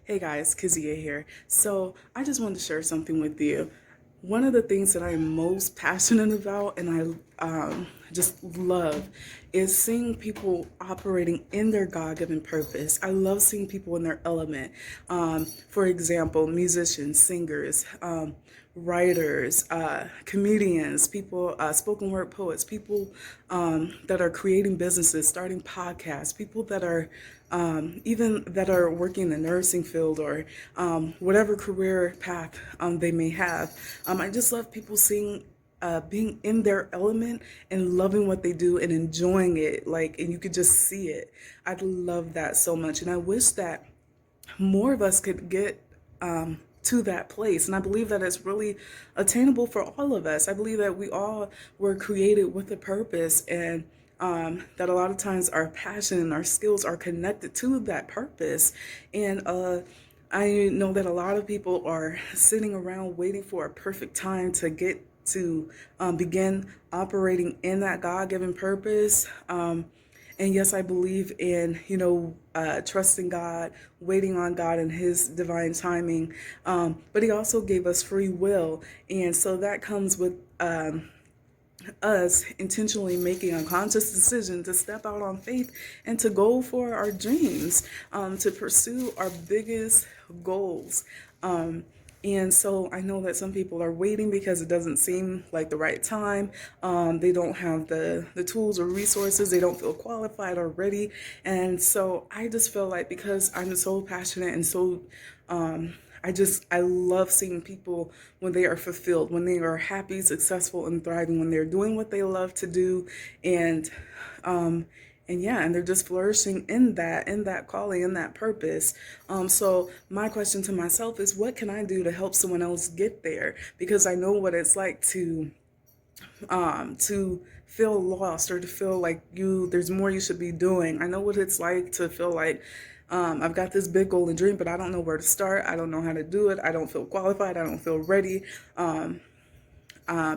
Hey guys, Kezia here. So I just wanted to share something with you. One of the things that I'm most passionate about and I just love is seeing people operating in their God-given purpose. I love seeing people in their element. For example, musicians, singers, writers, comedians, people, spoken word poets, people that are creating businesses, starting podcasts, people that are even that are working in the nursing field or whatever career path they may have. I just love people seeing being in their element and loving what they do and enjoying it, like, and you could just see it. I love that so much, and I wish that more of us could get to that place. And I believe that it's really attainable for all of us. I believe that we all were created with a purpose, and that a lot of times our passion and our skills are connected to that purpose. And I know that a lot of people are sitting around waiting for a perfect time to get to begin operating in that God-given purpose. And yes, I believe in, trusting God, waiting on God and His divine timing. But He also gave us free will. And so that comes with us intentionally making a conscious decision to step out on faith and to go for our dreams, to pursue our biggest goals. And so I know that some people are waiting because it doesn't seem like the right time. They don't have the tools or resources. They don't feel qualified or ready. And so I just feel like because I'm so passionate and so I love seeing people when they are fulfilled, when they are happy, successful, and thriving, when they're doing what they love to do, and um, and they're just flourishing in that calling, in that purpose. So my question to myself is, what can I do to help someone else get there? Because I know what it's like to feel lost or to feel like there's more you should be doing. I know what it's like to feel like I've got this big goal and dream, but I don't know where to start. I don't know how to do it. I don't feel qualified. I don't feel ready.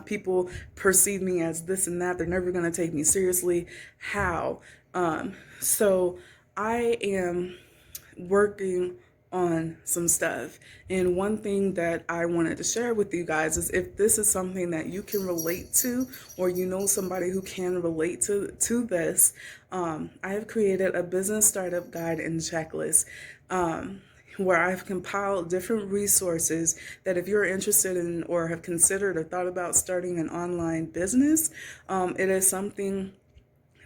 People perceive me as this and that. They're never going to take me seriously. How? So I am working on some stuff. And one thing that I wanted to share with you guys is if this is something that you can relate to, or you know somebody who can relate to this, I have created a business startup guide and checklist. Where I've compiled different resources that if you're interested in or have considered or thought about starting an online business, it is something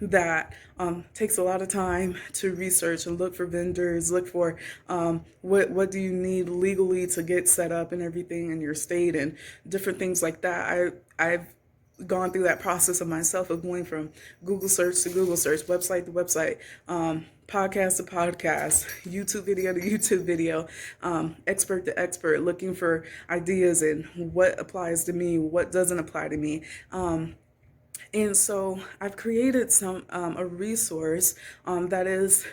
that takes a lot of time to research and look for vendors, look for what do you need legally to get set up and everything in your state and different things like that. I've gone through that process of myself of going from Google search to Google search, website to website, podcast to podcast, YouTube video to YouTube video, expert to expert, looking for ideas and what applies to me, what doesn't apply to me. And so I've created a resource that is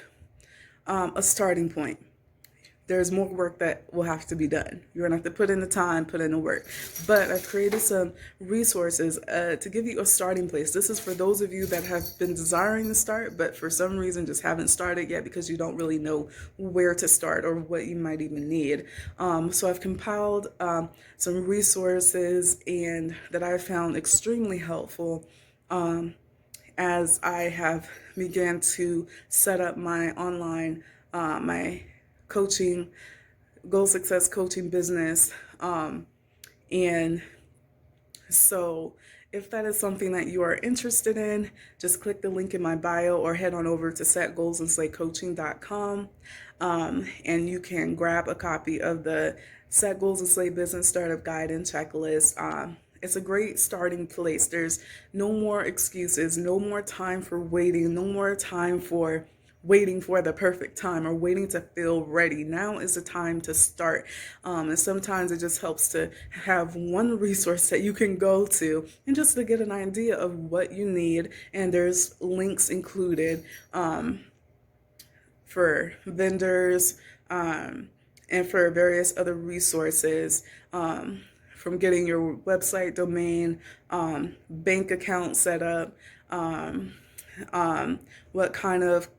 a starting point. There's more work that will have to be done. You're gonna have to put in the time, put in the work. But I've created some resources to give you a starting place. This is for those of you that have been desiring to start, but for some reason just haven't started yet because you don't really know where to start or what you might even need. So I've compiled some resources and that I found extremely helpful as I have began to set up my online, my coaching, goal success coaching business. And so if that is something that you are interested in, just click the link in my bio or head on over to setgoalsandslaycoaching.com. And you can grab a copy of the Set Goals and Slay Business Startup Guide and Checklist. It's a great starting place. There's no more excuses, no more time for waiting, no more time for waiting for the perfect time or waiting to feel ready. Now is the time to start. And sometimes it just helps to have one resource that you can go to and just to get an idea of what you need. And there's links included for vendors and for various other resources. From getting your website domain, bank account set up, what kind of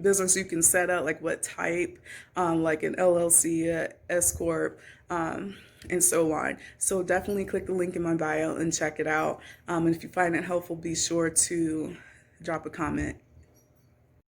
business you can set up, like what type, like an LLC, S corp, and so on. So definitely click the link in my bio and check it out. And if you find it helpful, be sure to drop a comment.